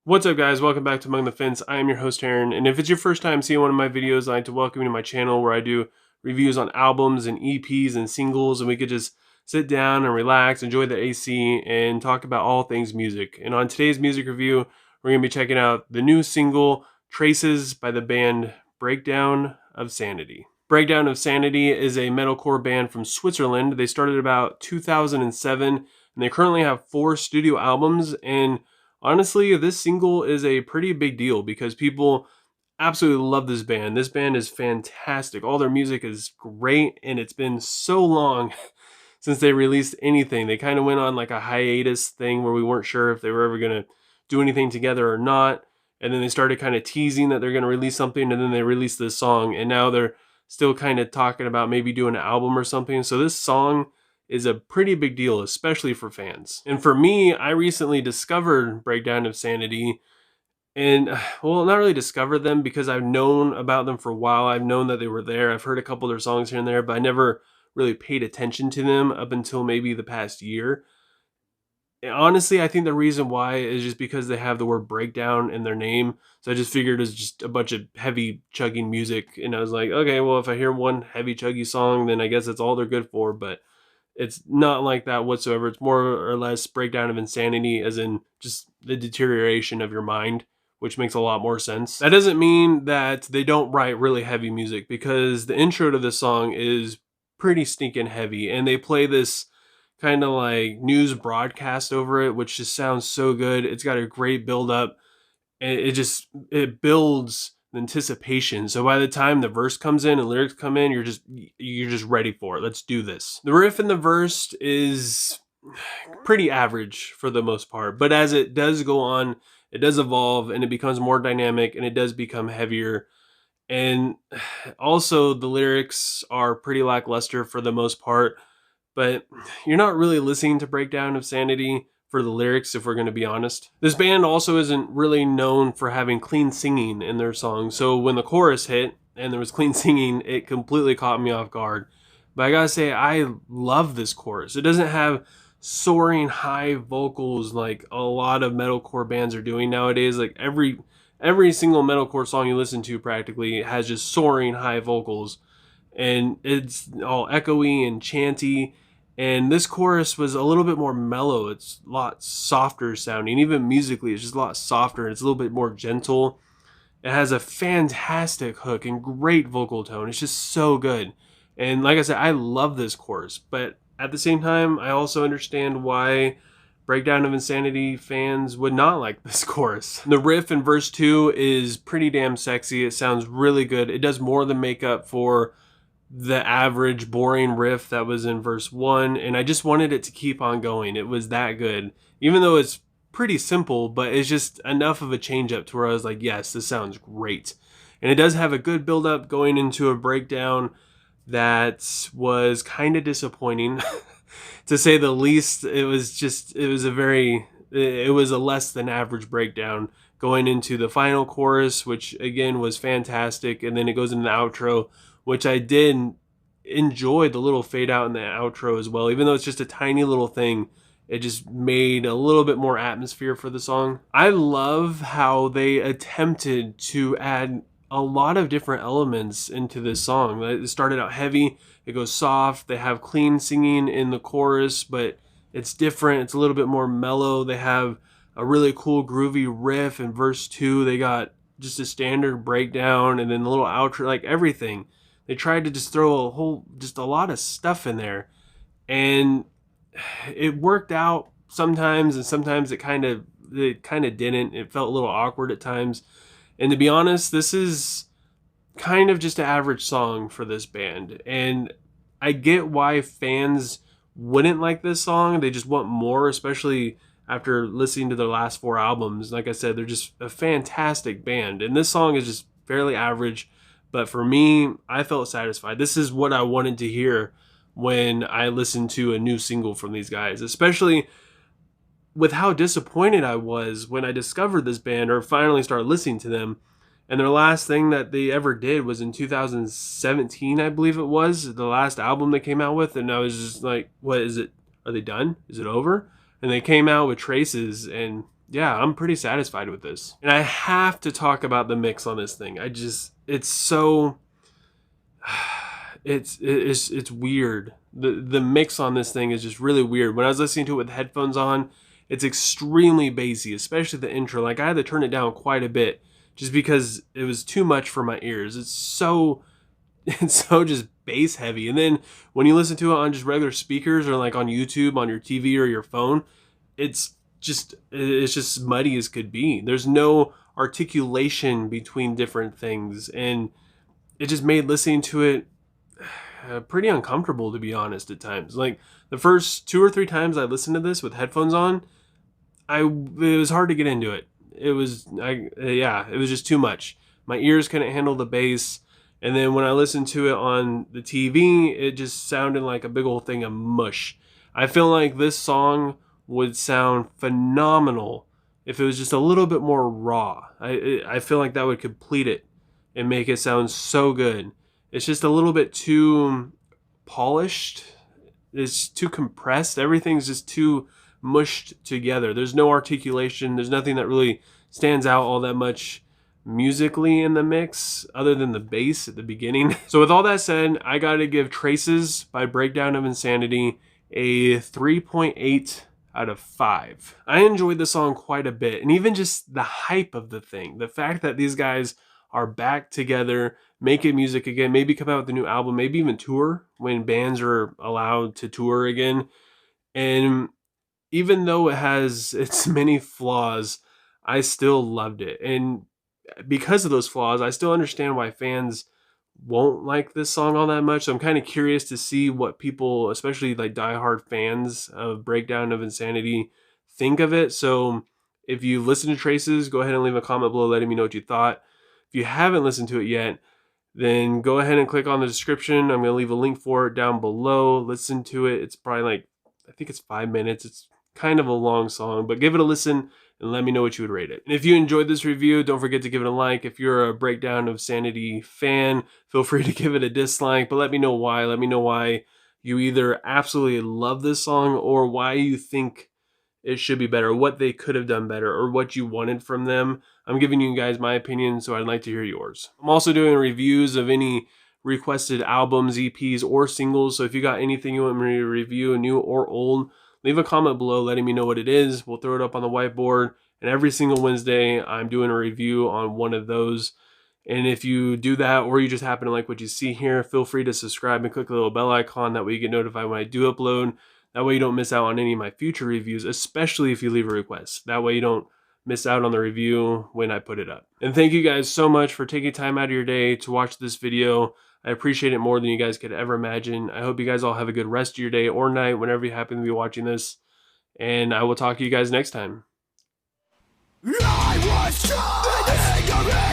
What's up, guys? Welcome back to Among the Fence. I am your host, Aaron, and if it's your first time seeing one of my videos, I'd like to welcome you to my channel where I do reviews on albums and EPs and singles, and we could just sit down and relax, enjoy the AC, and talk about all things music. And on today's music review, we're going to be checking out the new single, Traces, by the band Breakdown of Sanity. Breakdown of Sanity is a metalcore band from Switzerland. They started about 2007, and they currently have 4 studio albums, and honestly, this single is a pretty big deal because people absolutely love this band. This band is fantastic. All their music is great, and it's been so long since they released anything. They kind of went on like a hiatus thing where we weren't sure if they were ever going to do anything together or not. And then they started kind of teasing that they're going to release something, and then they released this song, and now they're still kind of talking about maybe doing an album or something. So this song is a pretty big deal, especially for fans. And for me, I recently discovered Breakdown of Sanity, and well, not really discovered them because I've known about them for a while. I've known that they were there. I've heard a couple of their songs here and there, but I never really paid attention to them up until maybe the past year. And honestly, I think the reason why is just because they have the word breakdown in their name. So I just figured it was just a bunch of heavy chugging music. And I was like, okay, well, if I hear one heavy chuggy song, then I guess that's all they're good for. But it's not like that whatsoever. It's more or less breakdown of insanity, as in just the deterioration of your mind, which makes a lot more sense. That doesn't mean that they don't write really heavy music, because the intro to this song is pretty stinking heavy, and they play this kind of like news broadcast over it, which just sounds so good. It's got a great build up, and it builds anticipation. So by the time the verse comes in and lyrics come in, you're just ready for it. Let's do this. The riff in the verse is pretty average for the most part, but as it does go on, it does evolve and it becomes more dynamic and it does become heavier. And also the lyrics are pretty lackluster for the most part, but you're not really listening to Breakdown of Sanity for the lyrics, if we're going to be honest. This band also isn't really known for having clean singing in their songs, so when the chorus hit and there was clean singing, it completely caught me off guard. But I gotta say, I love this chorus. It doesn't have soaring high vocals like a lot of metalcore bands are doing nowadays. Like every single metalcore song you listen to practically has just soaring high vocals, and it's all echoey and chanty. And this chorus was a little bit more mellow. It's a lot softer sounding. Even musically, it's just a lot softer. It's a little bit more gentle. It has a fantastic hook and great vocal tone. It's just so good. And like I said, I love this chorus. But at the same time, I also understand why Breakdown of Insanity fans would not like this chorus. The riff in verse 2 is pretty damn sexy. It sounds really good. It does more than make up for the average boring riff that was in verse 1, and I just wanted it to keep on going. It was that good, even though it's pretty simple, but it's just enough of a change up to where I was like, yes, this sounds great. And it does have a good build up going into a breakdown that was kind of disappointing to say the least. It was a less than average breakdown going into the final chorus, which again was fantastic, and then it goes into the outro, which I did enjoy the little fade out in the outro as well. Even though it's just a tiny little thing, it just made a little bit more atmosphere for the song. I love how they attempted to add a lot of different elements into this song. It started out heavy, it goes soft, they have clean singing in the chorus, but it's different. It's a little bit more mellow. They have a really cool groovy riff in verse 2. They got just a standard breakdown, and then the little outro, like everything. They tried to just throw a lot of stuff in there, and it worked out sometimes, and sometimes it kind of didn't. It felt a little awkward at times. And to be honest, this is kind of just an average song for this band, and I get why fans wouldn't like this song. They just want more, especially after listening to their last 4 albums. Like I said, they're just a fantastic band, and this song is just fairly average. But for me, I felt satisfied. This is what I wanted to hear when I listened to a new single from these guys, especially with how disappointed I was when I discovered this band or finally started listening to them. And their last thing that they ever did was in 2017, I believe it was, the last album they came out with. And I was just like, what is it? Are they done? Is it over? And they came out with Traces, and yeah, I'm pretty satisfied with this. And I have to talk about the mix on this thing. It's so, it's weird. The mix on this thing is just really weird. When I was listening to it with headphones on, it's extremely bassy, especially the intro. Like I had to turn it down quite a bit just because it was too much for my ears. It's so just bass heavy. And then when you listen to it on just regular speakers or like on YouTube on your TV or your phone, it's just muddy as could be. There's no articulation between different things, and it just made listening to it pretty uncomfortable, to be honest, at times. Like the first 2 or 3 times I listened to this with headphones on, it was hard to get into it. It was just too much. My ears couldn't handle the bass, and then when I listened to it on the TV, it just sounded like a big old thing of mush. I feel like this song would sound phenomenal if it was just a little bit more raw. I feel like that would complete it and make it sound so good. It's just a little bit too polished. It's too compressed. Everything's just too mushed together. There's no articulation. There's nothing that really stands out all that much musically in the mix other than the bass at the beginning. So with all that said, I gotta give Traces by Breakdown of Insanity a 3.8 out of 5. I enjoyed the song quite a bit, and even just the hype of the thing, the fact that these guys are back together, making music again, maybe come out with a new album, maybe even tour when bands are allowed to tour again. And even though it has its many flaws, I still loved it. And because of those flaws, I still understand why fans won't like this song all that much. So I'm kind of curious to see what people, especially like diehard fans of Breakdown of Insanity, think of it. So if you listen to Traces, go ahead and leave a comment below letting me know what you thought. If you haven't listened to it yet, then go ahead and click on the description. I'm going to leave a link for it down below. Listen to it. It's probably like, I think it's 5 minutes. It's kind of a long song, but give it a listen and let me know what you would rate it. And if you enjoyed this review, don't forget to give it a like. If you're a Breakdown of Sanity fan, feel free to give it a dislike, but let me know why. Let me know why you either absolutely love this song or why you think it should be better, what they could have done better, or what you wanted from them. I'm giving you guys my opinion, so I'd like to hear yours. I'm also doing reviews of any requested albums, EPs, or singles, so if you got anything you want me to review, new or old, leave a comment below letting me know what it is. We'll throw it up on the whiteboard, and every single Wednesday, I'm doing a review on one of those. And if you do that, or you just happen to like what you see here, feel free to subscribe and click the little bell icon. That way you get notified when I do upload. That way you don't miss out on any of my future reviews, especially if you leave a request. That way you don't miss out on the review when I put it up. And thank you guys so much for taking time out of your day to watch this video. I appreciate it more than you guys could ever imagine. I hope you guys all have a good rest of your day or night whenever you happen to be watching this. And I will talk to you guys next time. I was